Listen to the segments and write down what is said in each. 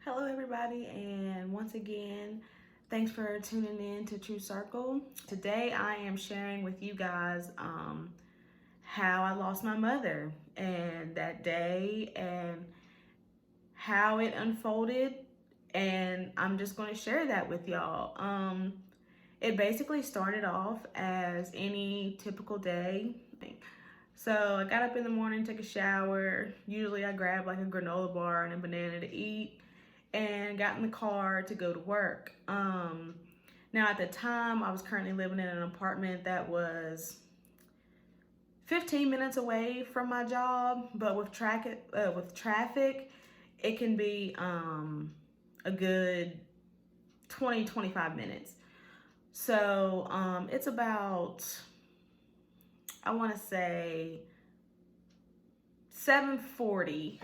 Hello, everybody, and once again, thanks for tuning in to True Circle. Today, I am sharing with you guys how I lost my mother and that day and how it unfolded, and I'm just going to share that with y'all. It basically started off as any typical day. So I got up in the morning, took a shower. Usually, I grab like a granola bar and a banana to eat and got in the car to go to work. Now at the time, I was currently living in an apartment that was 15 minutes away from my job, but with traffic, it can be a good 20-25 minutes. So it's about, I want to say, 7:40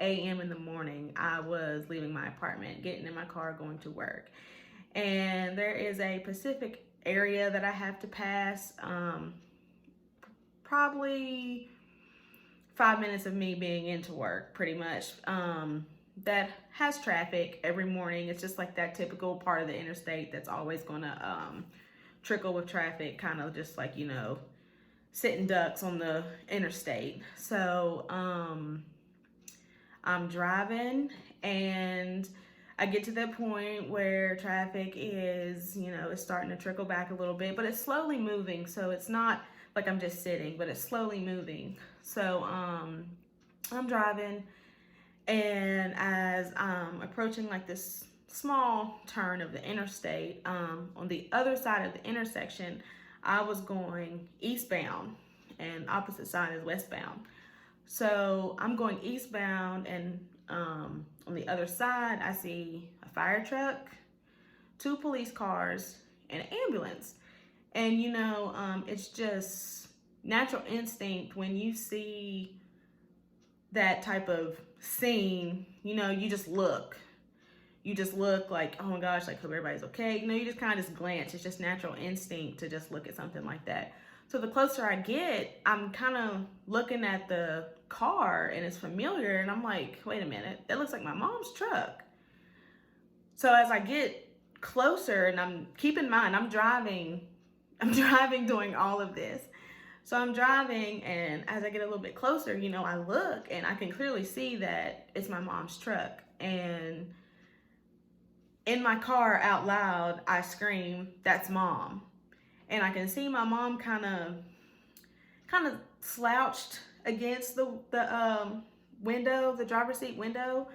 a.m. in the morning. I was leaving my apartment, getting in my car, going to work. And there is a Pacific area that I have to pass. Probably 5 minutes of me being into work, pretty much. That has traffic every morning. It's just like that typical part of the interstate that's always going to trickle with traffic, kind of just like, sitting ducks on the interstate. So I'm driving and I get to that point where traffic is, it's starting to trickle back a little bit, but it's slowly moving. So it's not like I'm just sitting, but it's slowly moving. So I'm driving, and as I'm approaching like this small turn of the interstate, on the other side of the intersection, I was going eastbound and opposite side is westbound. So I'm going eastbound, and on the other side, I see a fire truck, two police cars, and an ambulance. And it's just natural instinct when you see that type of scene, you just look. You just look like, oh my gosh, like, hope everybody's okay. You just kind of just glance. It's just natural instinct to just look at something like that. So the closer I get, I'm kind of looking at the car and it's familiar. And I'm like, wait a minute, that looks like my mom's truck. So as I get closer, and keep in mind, I'm driving doing all of this. So I'm driving, and as I get a little bit closer, I look and I can clearly see that it's my mom's truck. And in my car out loud, I scream, "That's mom." And I can see my mom kind of slouched against the window, the driver's seat window,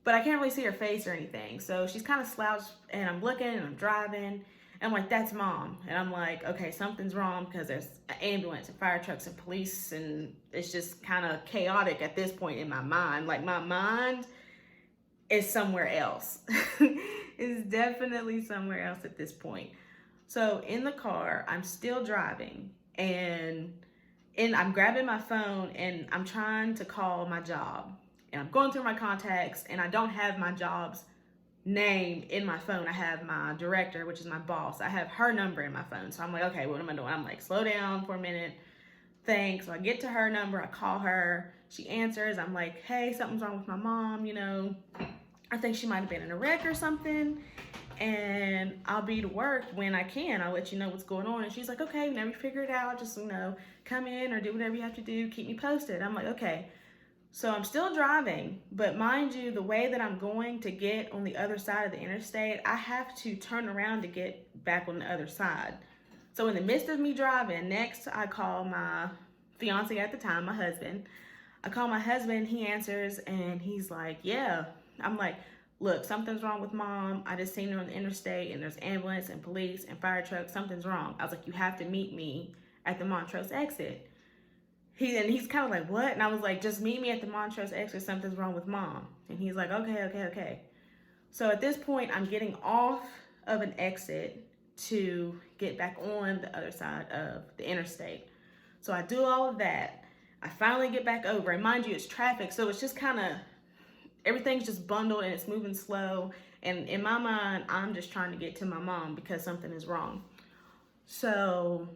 but I can't really see her face or anything. So she's kind of slouched, and I'm looking and I'm driving, and I'm like, "That's mom." And I'm like, okay, something's wrong, because there's an ambulance and fire trucks and police, and it's just kind of chaotic at this point in my mind. Like, my mind is somewhere else. It's definitely somewhere else at this point. So in the car, I'm still driving, and I'm grabbing my phone and I'm trying to call my job, and I'm going through my contacts, and I don't have my job's name in my phone. I have my director, which is my boss. I have her number in my phone. So I'm like, okay, what am I doing? I'm like, slow down for a minute. Thanks. So I get to her number. I call her. She answers. I'm like, hey, something's wrong with my mom. I think she might have been in a wreck or something, and I'll be to work when I can. I'll let you know what's going on. And she's like, okay, whenever you figure it out, just, come in or do whatever you have to do. Keep me posted. I'm like, okay. So I'm still driving, but mind you, the way that I'm going to get on the other side of the interstate, I have to turn around to get back on the other side. So in the midst of me driving, next I call my fiance at the time, my husband. I call my husband, he answers, and he's like, yeah. I'm like, look, something's wrong with mom. I just seen her on the interstate, and there's ambulance and police and fire trucks. Something's wrong. I was like, you have to meet me at the Montrose exit. He's kind of like, what? And I was like, just meet me at the Montrose exit. Something's wrong with mom. And he's like, okay. So at this point, I'm getting off of an exit to get back on the other side of the interstate. So I do all of that. I finally get back over, and mind you, it's traffic, so it's just kind of, everything's just bundled and it's moving slow. And in my mind, I'm just trying to get to my mom because something is wrong. So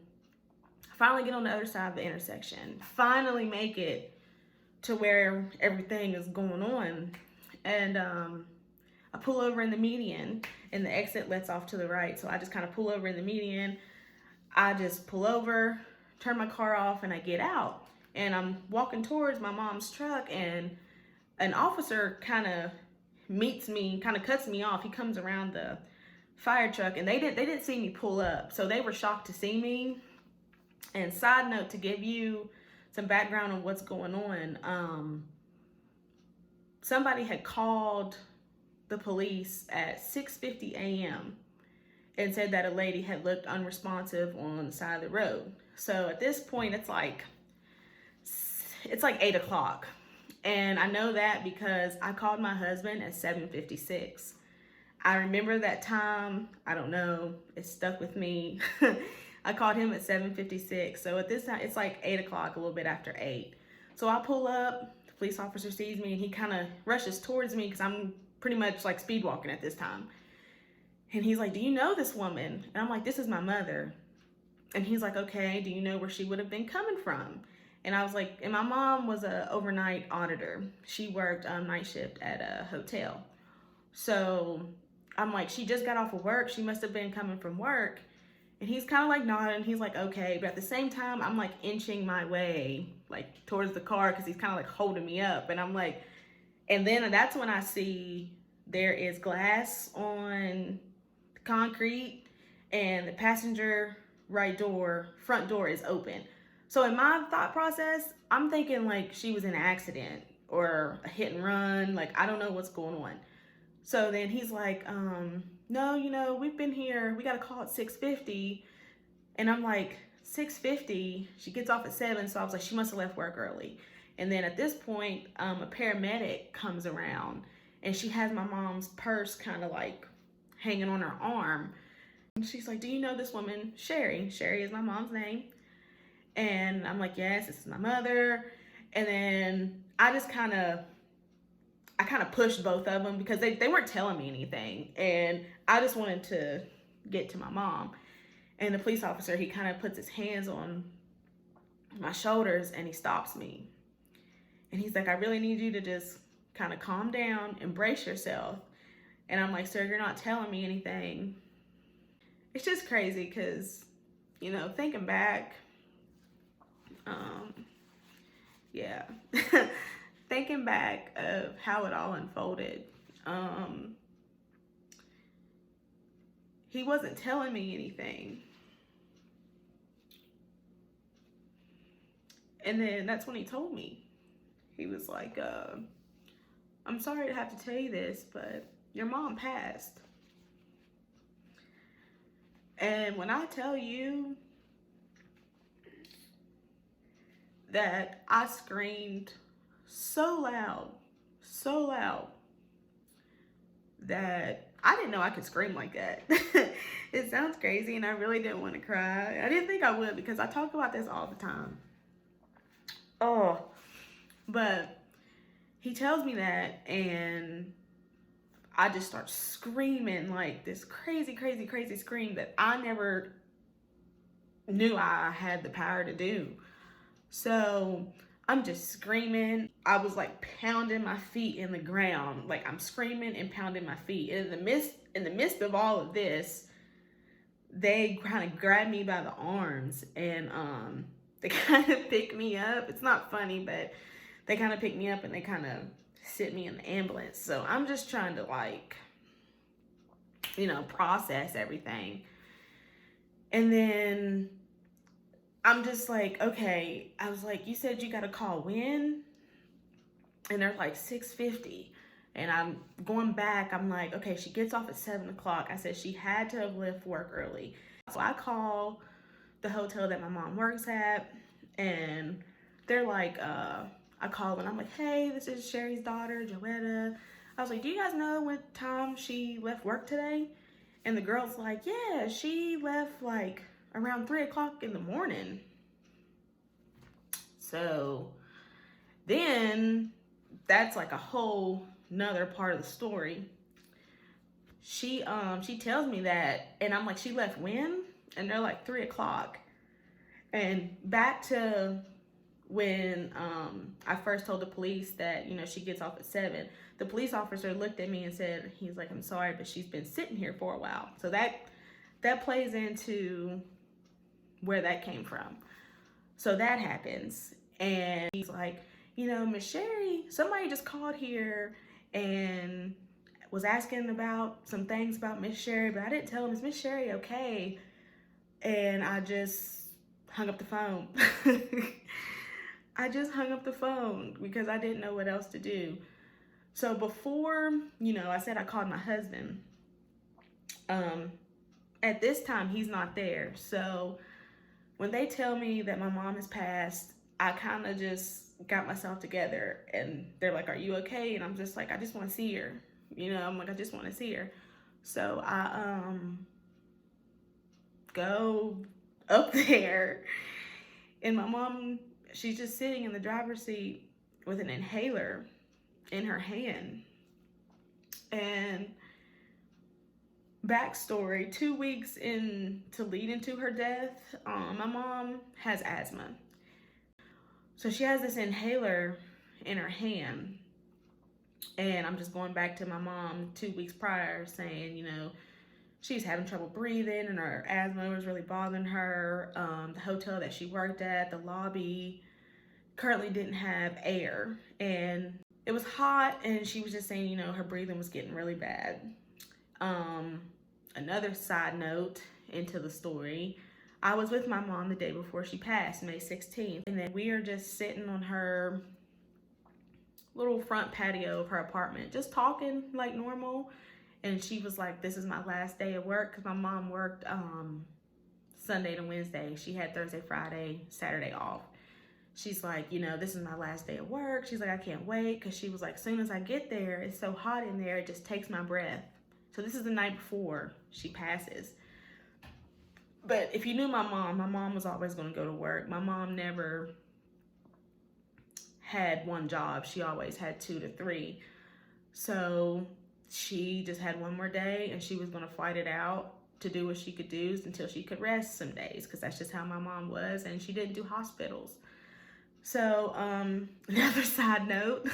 I finally get on the other side of the intersection, finally make it to where everything is going on. And I pull over in the median, and the exit lets off to the right. So I just kind of pull over in the median. I just pull over, turn my car off, and I get out. And I'm walking towards my mom's truck, and an officer kind of meets me, kind of cuts me off. He comes around the fire truck, and they didn't see me pull up, so they were shocked to see me. And side note, to give you some background on what's going on, somebody had called the police at 6:50 a.m. and said that a lady had looked unresponsive on the side of the road. So at this point, it's like 8 o'clock. And I know that because I called my husband at 7:56. I remember that time. I don't know. It stuck with me. I called him at 7:56. So at this time, it's like 8 o'clock, a little bit after 8. So I pull up. The police officer sees me, and he kind of rushes towards me because I'm pretty much like speed walking at this time. And he's like, "Do you know this woman?" And I'm like, "This is my mother." And he's like, "Okay, do you know where she would have been coming from?" And I was like, and my mom was a overnight auditor. She worked night shift at a hotel. So I'm like, she just got off of work. She must have been coming from work. And he's kind of like nodding. He's like, okay. But at the same time, I'm like inching my way like towards the car because he's kind of like holding me up. And I'm like, and then that's when I see there is glass on the concrete, and the passenger front door is open. So in my thought process, I'm thinking like she was in an accident or a hit and run. Like, I don't know what's going on. So then he's like, no, we've been here. We got a call at 6:50. And I'm like, 6:50? She gets off at 7. So I was like, she must have left work early. And then at this point, a paramedic comes around, and she has my mom's purse kind of like hanging on her arm. And she's like, "Do you know this woman, Sherry?" Sherry is my mom's name. And I'm like, "Yes, this is my mother." And then I kind of pushed both of them because they weren't telling me anything. And I just wanted to get to my mom. And the police officer, he kind of puts his hands on my shoulders, and he stops me. And he's like, "I really need you to just kind of calm down and brace yourself." And I'm like, "Sir, you're not telling me anything." It's just crazy because, thinking back, yeah, thinking back of how it all unfolded, he wasn't telling me anything. And then that's when he told me. He was like, "I'm sorry to have to tell you this, but your mom passed." And when I tell you that I screamed so loud that I didn't know I could scream like that. It sounds crazy, and I really didn't want to cry. I didn't think I would because I talk about this all the time. Oh, but he tells me that, and I just start screaming like this crazy scream that I never knew I had the power to do. So I'm just screaming. I was like pounding my feet in the ground. Like, I'm screaming and pounding my feet. And in the midst of all of this, they kind of grabbed me by the arms, and they kind of picked me up. It's not funny, but they kind of picked me up, and they kind of sit me in the ambulance. So I'm just trying to process everything. And then I'm just like, okay. I was like, "You said you got a call when?" And they're like, 6:50. And I'm going back. I'm like, okay, she gets off at 7 o'clock. I said she had to have left work early. So I call the hotel that my mom works at, and they're like, I call, and I'm like, "Hey, this is Sherry's daughter, Joetta." I was like, "Do you guys know what time she left work today?" And the girl's like, "Yeah, she left like around 3 o'clock in the morning." So then that's like a whole nother part of the story. She tells me that, and I'm like, "She left when?" And they're like, 3 o'clock. And back to when I first told the police that, she gets off at 7. the police officer looked at me and said, he's like, I'm sorry, but she's been sitting here for a while. So that plays into where that came from. So that happens. And he's like, you know, Miss Sherry, somebody just called here and was asking about some things about Miss Sherry, but I didn't tell him, is Miss Sherry okay? And I just hung up the phone. I just hung up the phone because I didn't know what else to do. So before, you know, I said I called my husband. At this time, he's not there. So when they tell me that my mom has passed, I kind of just got myself together, and they're like, are you okay? And I'm just like, I just want to see her. You know, I'm like, I just want to see her. So I go up there, and my mom, she's just sitting in the driver's seat with an inhaler in her hand. And backstory, 2 weeks into leading to her death, my mom has asthma. So she has this inhaler in her hand. And I'm just going back to my mom 2 weeks prior saying, you know, she's having trouble breathing and her asthma was really bothering her. The hotel that she worked at, the lobby, currently didn't have air. And it was hot, and she was just saying, you know, her breathing was getting really bad. Another side note into the story, I was with my mom the day before she passed, May 16th. And then we are just sitting on her little front patio of her apartment, just talking like normal. And she was like, this is my last day of work, because my mom worked Sunday to Wednesday. She had Thursday, Friday, Saturday off. She's like, you know, this is my last day of work. She's like, I can't wait, because she was like, as soon as I get there, it's so hot in there, it just takes my breath. So this is the night before she passes. But if you knew my mom was always going to go to work. My mom never had one job. She always had 2 to 3. So she just had one more day, and she was going to fight it out to do what she could do until she could rest some days, because that's just how my mom was, and she didn't do hospitals. So another side note,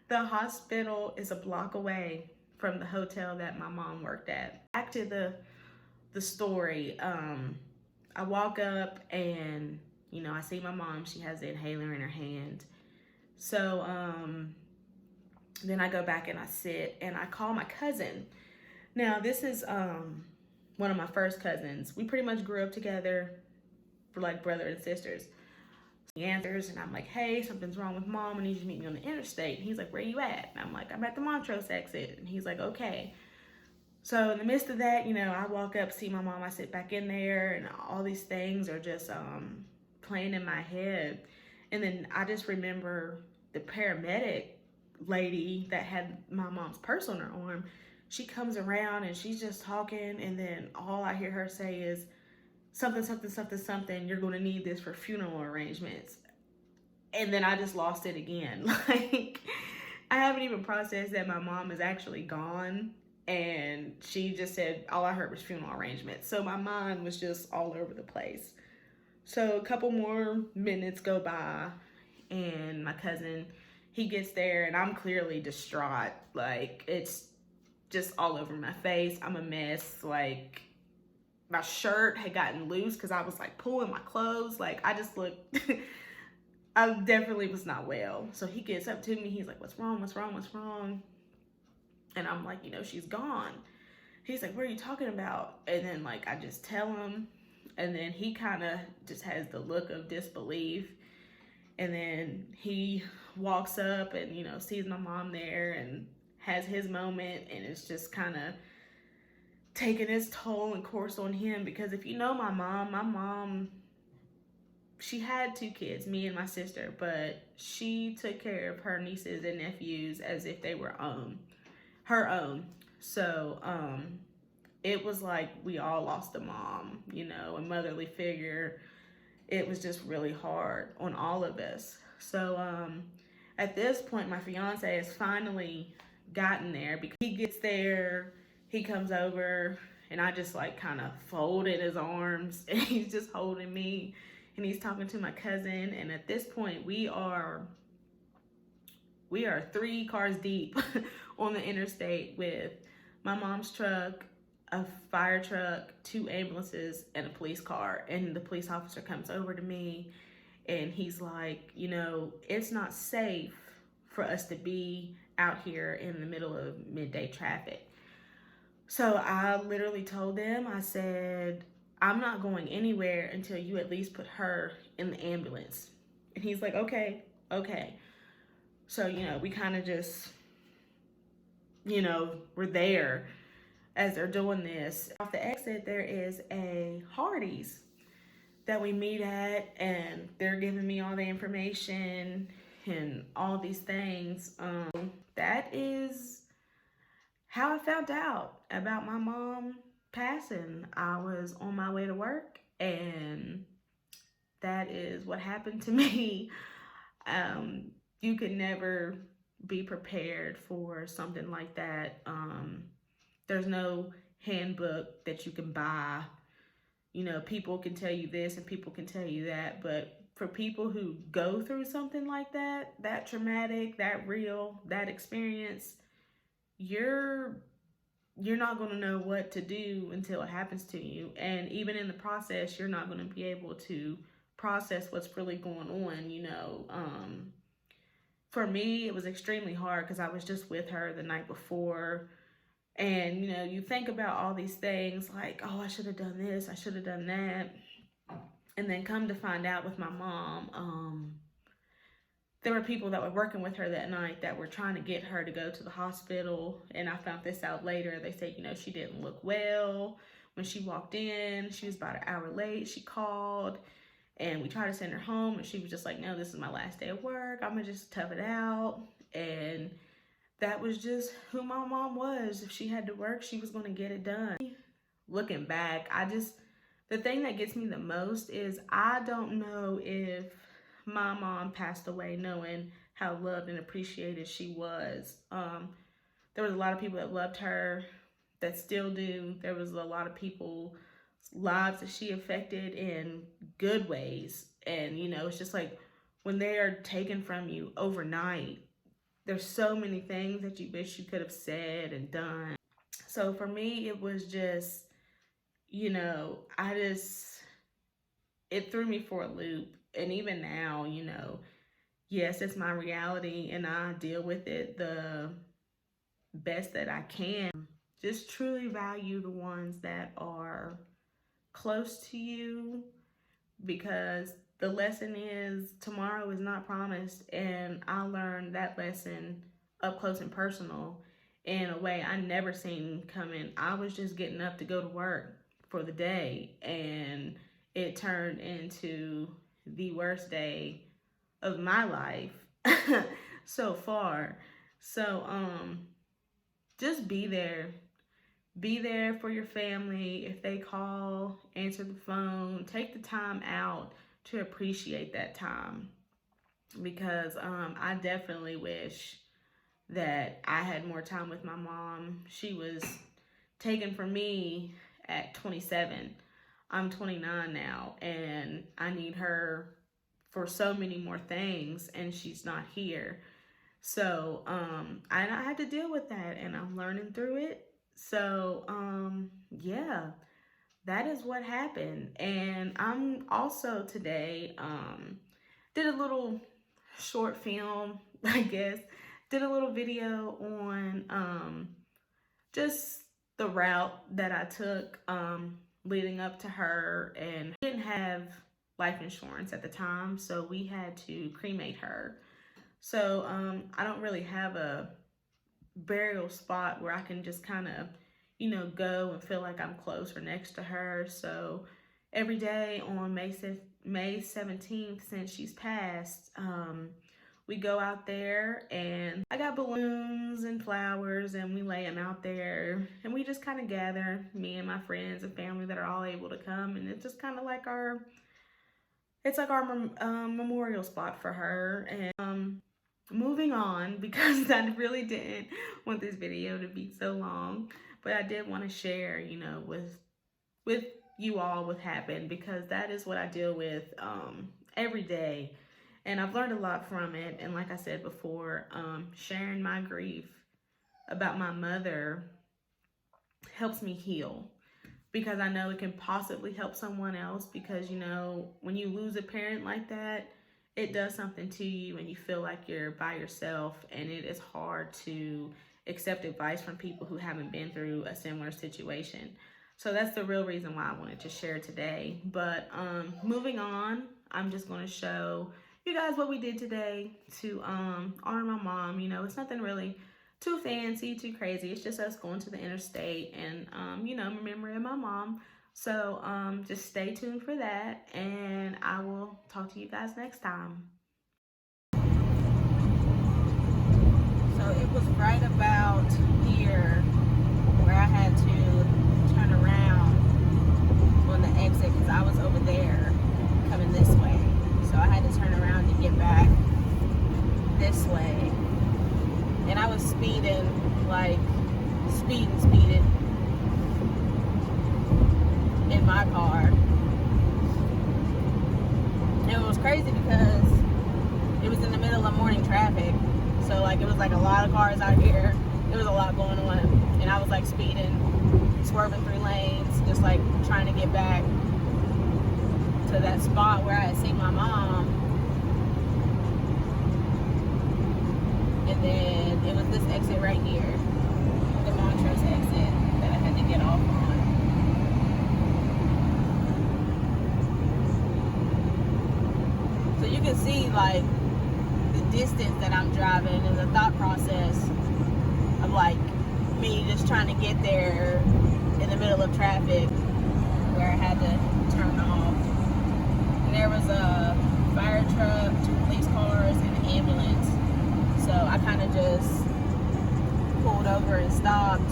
the hospital is a block away from the hotel that my mom worked at. Back to the story, I walk up and, you know, I see my mom. She has the inhaler in her hand. So then I go back and I sit and I call my cousin. Now, this is one of my first cousins. We pretty much grew up together. We're like brother and sisters. He answers, and I'm like, hey, something's wrong with mom. I need you to meet me on the interstate. And he's like, where you at? And I'm like, I'm at the Montrose exit. And he's like, okay. So in the midst of that, you know, I walk up, see my mom, I sit back in there, and all these things are just playing in my head. And then I just remember the paramedic lady that had my mom's purse on her arm. She comes around and she's just talking, and then all I hear her say is, something, something, something, something, you're going to need this for funeral arrangements. And then I just lost it again. Like, I haven't even processed that my mom is actually gone. And she just said, all I heard was funeral arrangements. So my mind was just all over the place. So a couple more minutes go by, and my cousin, he gets there, and I'm clearly distraught. Like, it's just all over my face. I'm a mess. Like, my shirt had gotten loose because I was like pulling my clothes. Like, I just looked, I definitely was not well. So he gets up to me. He's like, what's wrong? What's wrong? What's wrong? And I'm like, you know, she's gone. He's like, what are you talking about? And then like, I just tell him, and then he kind of just has the look of disbelief. And then he walks up and, you know, sees my mom there and has his moment. And it's just kind of taking its toll and course on him, because if you know my mom, she had 2 kids, me and my sister, but she took care of her nieces and nephews as if they were her own. So it was like we all lost a mom, you know, a motherly figure. It was just really hard on all of us. So at this point, my fiance has finally gotten there, because he gets there, he comes over, and I just like kind of folded his arms, and he's just holding me, and he's talking to my cousin. And at this point, we are we are 3 cars deep on the interstate with my mom's truck, a fire truck, 2 ambulances, and a police car. And the police officer comes over to me and he's like, you know, it's not safe for us to be out here in the middle of midday traffic. So I literally told them, I said, I'm not going anywhere until you at least put her in the ambulance. And he's like, okay, okay. So, you know, we kind of just, you know, we're there as they're doing this. Off the exit, there is a Hardee's that we meet at, and they're giving me all the information and all these things. That is how I found out about my mom passing. I was on my way to work, and that is what happened to me. You could never be prepared for something like that. There's no handbook that you can buy. You know, people can tell you this and people can tell you that, but for people who go through something like that, that traumatic, that real, that experience, you're not going to know what to do until it happens to you. And even in the process, you're not going to be able to process what's really going on, you know. For me, it was extremely hard because I was just with her the night before. And, you know, you think about all these things like, oh, I should have done this, I should have done that. And then come to find out with my mom, there were people that were working with her that night that were trying to get her to go to the hospital. And I found this out later. They said, you know, she didn't look well. When she walked in, she was about an hour late. She called and we tried to send her home. And she was just like, no, this is my last day of work. I'm going to just tough it out. And that was just who my mom was. If she had to work, she was going to get it done. Looking back, the thing that gets me the most is I don't know if my mom passed away knowing how loved and appreciated she was. There was a lot of people that loved her that still do. There was a lot of people's lives that she affected in good ways. And, you know, it's just like when they are taken from you overnight, there's so many things that you wish you could have said and done. So for me, it was just, you know, it threw me for a loop. And even now, you know, yes, it's my reality and I deal with it the best that I can. Just truly value the ones that are close to you, because the lesson is tomorrow is not promised. And I learned that lesson up close and personal in a way I never seen coming. I was just getting up to go to work for the day, and it turned into the worst day of my life so far. So just be there. Be there for your family. If they call, answer the phone. Take the time out to appreciate that time, because I definitely wish that I had more time with my mom. She was taken from me at 27. I'm 29 now, and I need her for so many more things, and she's not here. So I had to deal with that, and I'm learning through it. So yeah, that is what happened. And I'm also today did a little short film, I guess, did a little video on just the route that I took leading up to her. And I didn't have life insurance at the time, so we had to cremate her. So I don't really have a burial spot where I can just kind of, you know, go and feel like I'm close or next to her. So every day on May 17th, since she's passed, we go out there and I got balloons and flowers and we lay them out there and we just kind of gather, me and my friends and family that are all able to come, and it's just kind of like our memorial spot for her. And moving on, because I really didn't want this video to be so long, but I did want to share, you know, with you all what happened, because that is what I deal with every day. And I've learned a lot from it. And like I said before, sharing my grief about my mother helps me heal, because I know it can possibly help someone else. Because, you know, when you lose a parent like that, it does something to you and you feel like you're by yourself, and it is hard to accept advice from people who haven't been through a similar situation. So that's the real reason why I wanted to share today. But moving on, I'm just going to show you guys what we did today to honor my mom. You know, it's nothing really too fancy, too crazy. It's just us going to the interstate and, you know, remembering my mom. So just stay tuned for that, and I will talk to you guys next time. So it was right about here where I had to turn around on the exit, because I was over there coming this way. So I had to turn around to get back this way. And I was speeding, like speeding in my car. And it was crazy because it was in the middle of morning traffic. So like it was like a lot of cars out here. There was a lot going on. And I was like speeding, swerving through lanes, just like trying to get back to that spot where I had seen my mom. And then it was this exit right here, the Montrose exit, that I had to get off on. So you can see like the distance that I'm driving and the thought process of like me just trying to get there in the middle of traffic where I had to turn off. And there was a fire truck, 2 police cars, and an ambulance. So I kind of just pulled over and stopped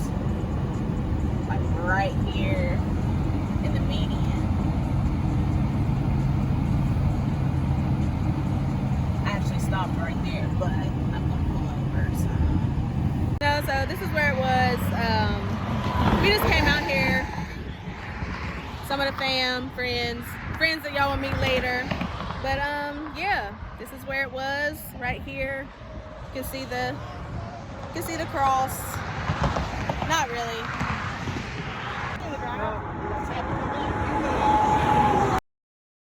like right here in the median. I actually stopped right there, but I'm gonna pull over. So this is where it was. We just came out here. Some of the friends that y'all will meet later. But yeah, this is where it was, right here. You can see the cross. Not really.